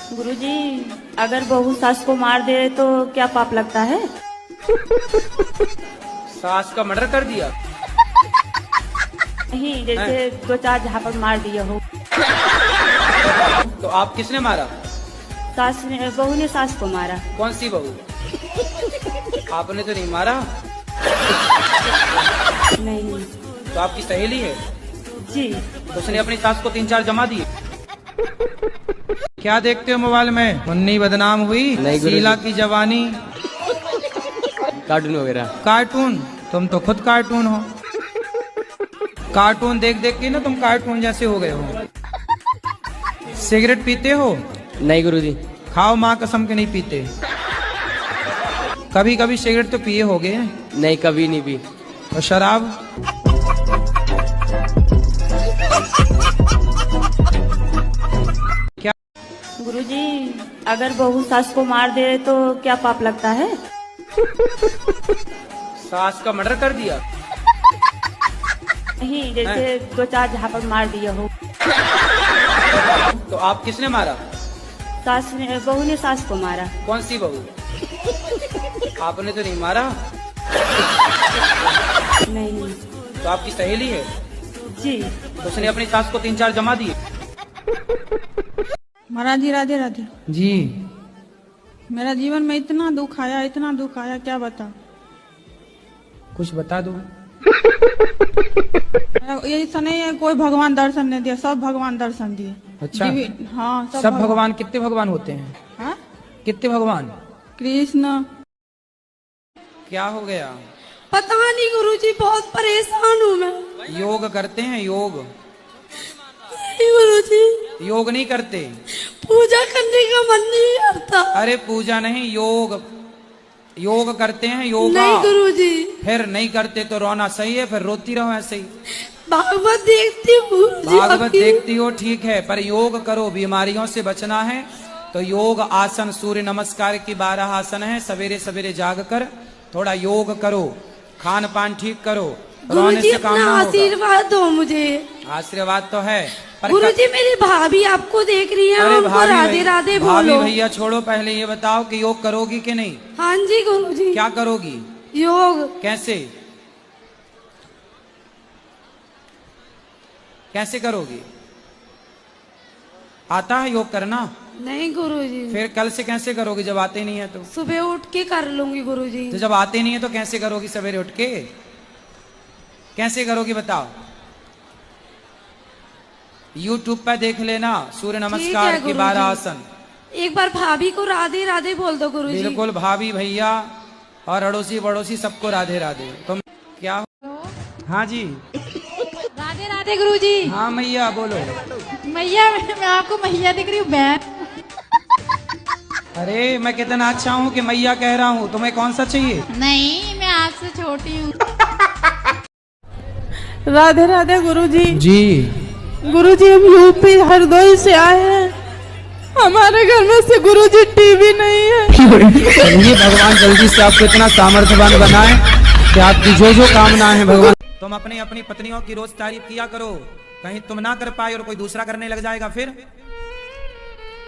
गुरुजी, अगर बहू सास को मार दे तो क्या पाप लगता है? सास का मर्डर कर दिया? नहीं, जैसे दो चार झापड़ मार दिए हो। तो आप किसने मारा? सास ने, बहू ने सास को मारा। कौन सी बहू? आपने तो नहीं मारा। नहीं तो आपकी सहेली है? जी। तो उसने अपनी सास को 3-4 जमा दिए। क्या देखते हो मोबाइल में? मुन्नी बदनाम हुई, शीला की जवानी, कार्टून वगैरह। कार्टून? तुम तो खुद कार्टून हो। कार्टून देख देख के ना तुम कार्टून जैसे हो गए हो। सिगरेट पीते हो? नहीं गुरुजी। खाओ माँ कसम के नहीं पीते। कभी कभी सिगरेट तो पिए होगे? नहीं, कभी नहीं पी। और शराब? क्या? गुरुजी, अगर बहू सास को मार दे तो क्या पाप लगता है? सास का मर्डर कर दिया? नहीं, जैसे दो चार झापड़ मार दिए हो। तो आप किसने मारा? सास ने, बहू ने सास को मारा। कौन सी बहू? आपने तो नहीं मारा। नहीं तो आपकी सहेली है? जी। तो उसने अपनी सास को 3-4 जमा दिए। महाराज जी राधे राधे। जी। मेरा जीवन में इतना दुख आया, इतना दुख आया, क्या बता। कुछ बता दो। ये ऐसा नहीं है कोई भगवान दर्शन नहीं दिया, सब भगवान दर्शन दिए। अच्छा। हाँ, सब भगवान? कितने भगवान होते हैं? हाँ? कितने भगवान? कृष्ण। क्या हो गया? पता नहीं गुरुजी, बहुत परेशान हूँ मैं। योग करते हैं? योग? नहीं गुरुजी, योग नहीं करते? पूजा करने का मन नहीं करता। अरे पूजा नहीं, योग। योग करते हैं, योगा। नहीं गुरुजी। फिर नहीं करते तो रोना सही है, फिर रोती रहो ऐसे ही। भागवत देखती हूँ गुरुजी। भागवत देखती हो, ठीक है, पर योग करो। बीमारियों से बचना है तो योग आसन, सूर्य नमस्कार की 12 आसन है। सवेरे सवेरे जाग कर थोड़ा योग करो, खान पान ठीक करो, रोने गुरुजी से काम अपना ना होगा। आशीर्वाद दो मुझे। आशीर्वाद तो है पर गुरुजी मेरी भाभी आपको देख रही है, अरे उनको भाभी राधे राधे भाभी बोलो। भैया छोड़ो, पहले ये बताओ कि योग करोगी कि नहीं? हाँ जी गुरुजी। क्या करोगी? योग। कैसे? कैसे करोगी? आता है योग करना? नहीं गुरुजी। फिर कल से कैसे करोगी जब आते नहीं है तो? सुबह उठ के कर लूंगी गुरुजी। तो जब आते नहीं है तो कैसे करोगी? सवेरे उठ के कैसे करोगी बताओ? YouTube पे देख लेना, सूर्य नमस्कार की 12 आसन। एक बार भाभी को राधे राधे बोल दो गुरुजी। बिल्कुल, भाभी भैया और अड़ोसी पड़ोसी सबको राधे राधे। तुम क्या? हाँ जी। राधे राधे गुरुजी। हाँ मैया बोलो। मैया, मैं आपको मैया दिख रही हूँ, बहन। अरे मैं कितना अच्छा हूँ कि मैया कह रहा हूँ। तुम्हें कौन सा चाहिए? नहीं, मैं आपसे छोटी हूँ। राधे राधे गुरुजी। जी। गुरुजी हम यूपी हरदोई से आए हैं, हमारे घर में से गुरुजी टीवी नहीं है। चलिए भगवान जल्दी से आपको इतना सामर्थ्यवान बनाए कि आपकी जो जो कामना है भगवान। तुम अपनी अपनी पत्नियों की रोज तारीफ किया करो, कहीं तुम ना कर पाए और कोई दूसरा करने लग जाएगा फिर।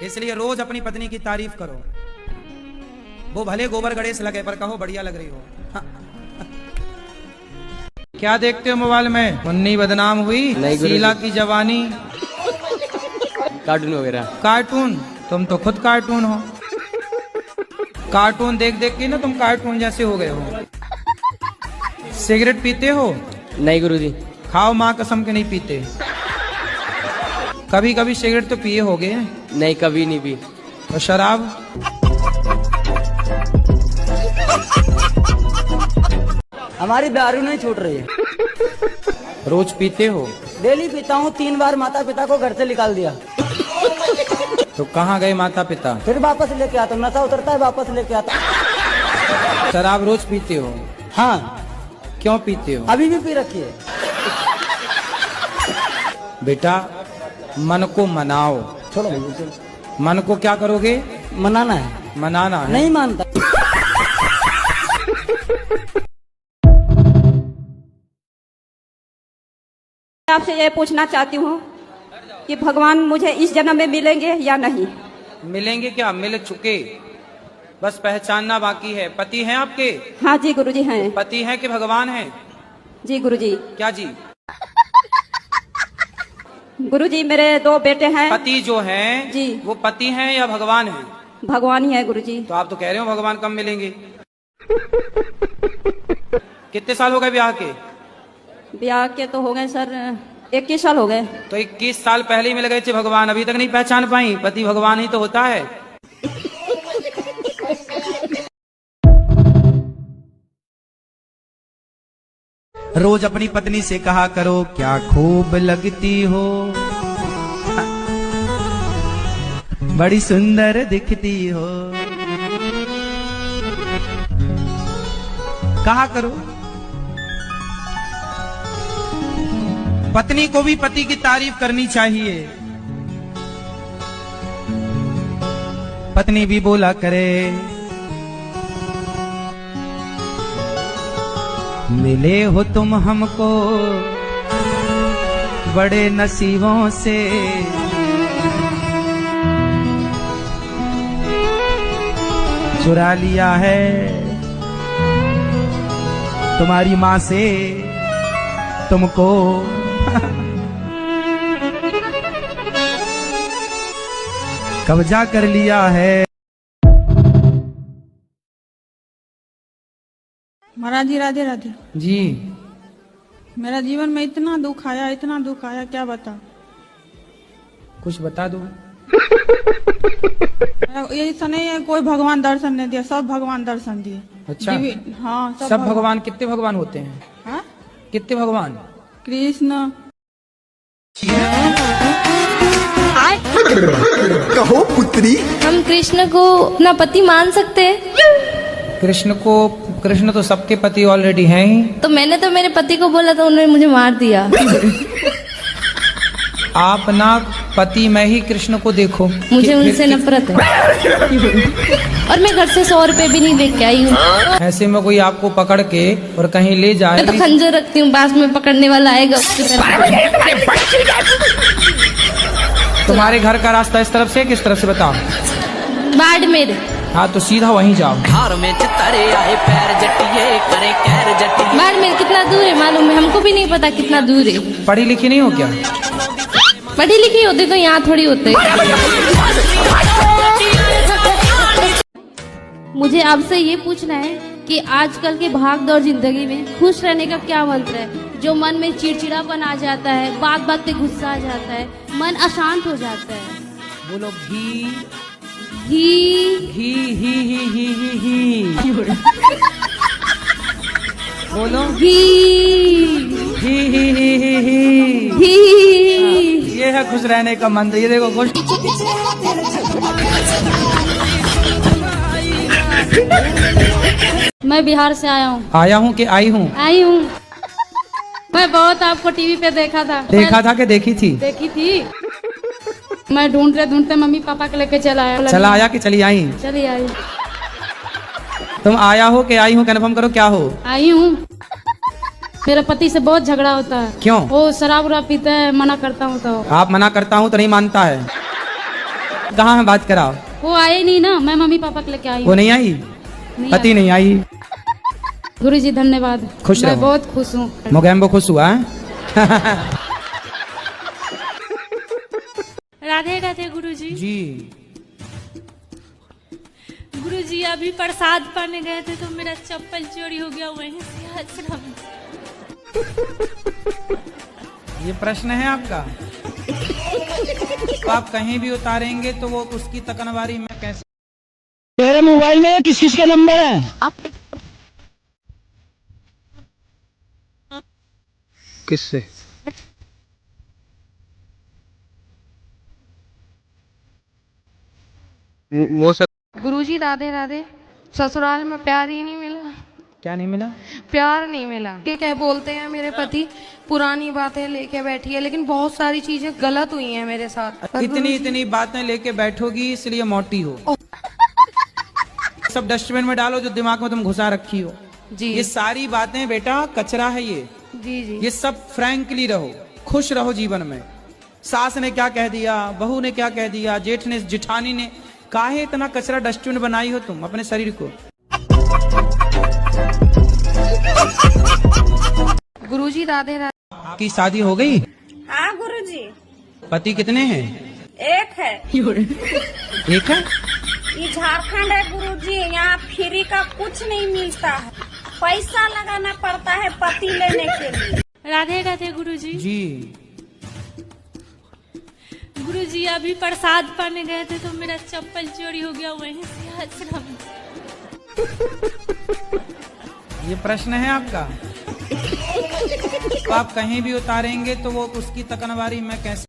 इसलिए रोज अपनी पत्नी की तारीफ करो। वो भले गोबर गणेश लगे पर कहो बढ़िया लग रही हो। क्या देखते हो मोबाइल में? मुन्नी बदनाम हुई, शीला की जवानी, कार्टून वगैरह। कार्टून? तुम तो खुद कार्टून हो। कार्टून देख देख के ना तुम कार्टून जैसे हो गए हो। सिगरेट पीते हो? नहीं गुरुजी। खाओ माँ कसम के नहीं पीते। कभी कभी सिगरेट तो पिए होगे? नहीं, कभी नहीं पी। और शराब? हमारी दारू नहीं छूट रही है। रोज पीते हो? डेली पीता हूँ, 3 बार माता पिता को घर से निकाल दिया। तो कहाँ गए माता पिता? फिर वापस लेके आता हूँ, नशा उतरता है वापस लेके आता हूँ। शराब रोज पीते हो? हाँ। क्यों पीते हो? अभी भी पी रखी है। बेटा मन को मनाओ। छोड़ो। मन को क्या करोगे? मनाना है। मनाना है? नहीं मानता। आपसे ये पूछना चाहती हूँ कि भगवान मुझे इस जन्म में मिलेंगे या नहीं? मिलेंगे क्या, मिल चुके, बस पहचानना बाकी है। पति हैं आपके? हाँ जी गुरुजी हैं। पति हैं कि भगवान हैं? जी गुरुजी। क्या जी? गुरुजी मेरे 2 बेटे हैं। पति जो हैं जी। वो पति हैं या भगवान हैं? भगवान ही है गुरुजी। तो आप तो कह रहे हो भगवान कब मिलेंगे। कितने साल हो गए ब्याह के? ब्याह के तो हो गए सर 21 साल हो गए। तो 21 साल पहले ही मिल गए थे भगवान, अभी तक नहीं पहचान पाई? पति भगवान ही तो होता है। रोज अपनी पत्नी से कहा करो क्या खूब लगती हो, बड़ी सुंदर दिखती हो, कहा करो। पत्नी को भी पति की तारीफ करनी चाहिए। पत्नी भी बोला करे मिले हो तुम हमको बड़े नसीबों से, चुरा लिया है तुम्हारी माँ से तुमको। कब्जा कर लिया है। महाराज जी राधे राधे। जी। मेरा जीवन में इतना दुख आया, इतना दुख आया, क्या बता। कुछ बता दो। ये ऐसा नहीं है कोई भगवान दर्शन नहीं दिया, सब भगवान दर्शन दिए। अच्छा। हाँ सब भगवान। कितने भगवान होते हैं? हाँ? कितने भगवान? कृष्ण। कहो पुत्री, हम कृष्ण को अपना पति मान सकते हैं? कृष्ण तो सबके पति ऑलरेडी हैं ही। तो मैंने तो मेरे पति को बोला था, उन्होंने मुझे मार दिया। आप ना पति में ही कृष्ण को देखो। मुझे उनसे नफरत है। और मैं घर से 100 रुपए भी नहीं लेके आई हूँ। ऐसे में कोई आपको पकड़ के और कहीं ले जाए। मैं तो खंजर रखती हूँ, पास में पकड़ने वाला आएगा उसकी तरफ। तुम्हारे घर का रास्ता इस तरफ से किस तरफ से बताओ? बाड़मेर। हाँ तो सीधा वहीं जाओ। बाड़मेर कितना दूर है मालूम है? हमको भी नहीं पता कितना दूर है। पढ़ी लिखी नहीं हो क्या? पढ़ी लिखी होते तो यहाँ थोड़ी होते। मुझे आपसे ये पूछना है कि आजकल के भागदौड़ जिंदगी में खुश रहने का क्या मंत्र है? जो मन में चिड़चिड़ापन आ जाता है, बात बात पे गुस्सा आ जाता है, मन अशांत हो जाता है। बोलो घी ही ही ही ही ही ही ही। बोलो ही ही ही ही ही ही। ही। ये है खुश रहने का मंत्र। ये देखो खुश। मैं बिहार से आया हूँ। आया हूँ कि आई हूँ? आई हूँ। मैं बहुत आपको टीवी पे देखा था। देखा था कि देखी थी? देखी थी। मैं ढूंढते मम्मी पापा के लेके चला आया। चला आया कि चली आई? चली आई। तुम आया हो कि आई हूँ कन्फर्म करो, क्या हो? आई हूँ। मेरे पति से बहुत झगड़ा होता है। क्यों? वो शराब उराब पीता है, मना करता हूँ तो। आप मना करता हूँ तो नहीं मानता है। कहाँ है बात कराओ? वो आए नहीं ना, मैं मम्मी पापा के लेके आई वो हूँ। नहीं आई? पति नहीं आई? गुरु जी धन्यवाद। खुश मैं रहो। बहुत खुश हूँ। मोगैम्बो खुश हुआ है? राधे राधे गुरुजी। जी। गुरुजी अभी प्रसाद पाने गए थे तो मेरा चप्पल चोरी हो गया, वहीं से आश्रम। ये प्रश्न है आपका? तो आप कहीं भी उतारेंगे तो वो उसकी तकनवारी में कैसे? तेरे मोबाइल में किस किस का नंबर है? किससे? वो सब। गुरुजी राधे राधे। ससुराल में प्यार ही नहीं मिला। क्या नहीं मिला? प्यार नहीं मिला। ये क्या बोलते हैं मेरे पति, पुरानी बातें लेके बैठी है, लेकिन बहुत सारी चीजें गलत हुई हैं मेरे साथ। इतनी बातें लेके बैठोगी इसलिए मोटी हो। सब डस्टबिन में डालो जो दिमाग में तुम घुसा रखी हो। जी। ये सारी बातें बेटा कचरा है ये। जी जी। ये सब फ्रैंकली रहो, खुश रहो जीवन में। सास ने क्या कह दिया, बहू ने क्या कह दिया, जेठ ने जेठानी ने काहे इतना कचरा डस्टबिन बनाई हो तुम अपने शरीर को? गुरुजी राधे राधे। आपकी शादी हो गई? हाँ गुरुजी। पति कितने हैं? एक है। एक है? ये झारखंड है गुरुजी, यहाँ फ्री का कुछ नहीं मिलता है, पैसा लगाना पड़ता है पति लेने के लिए। राधे राधे गुरुजी। जी गुरुजी अभी प्रसाद पाने गए थे तो मेरा चप्पल चोरी हो गया वहीं से आश्रम। ये प्रश्न है आपका? तो आप कहीं भी उतारेंगे तो वो उसकी तकनवारी मैं कैसे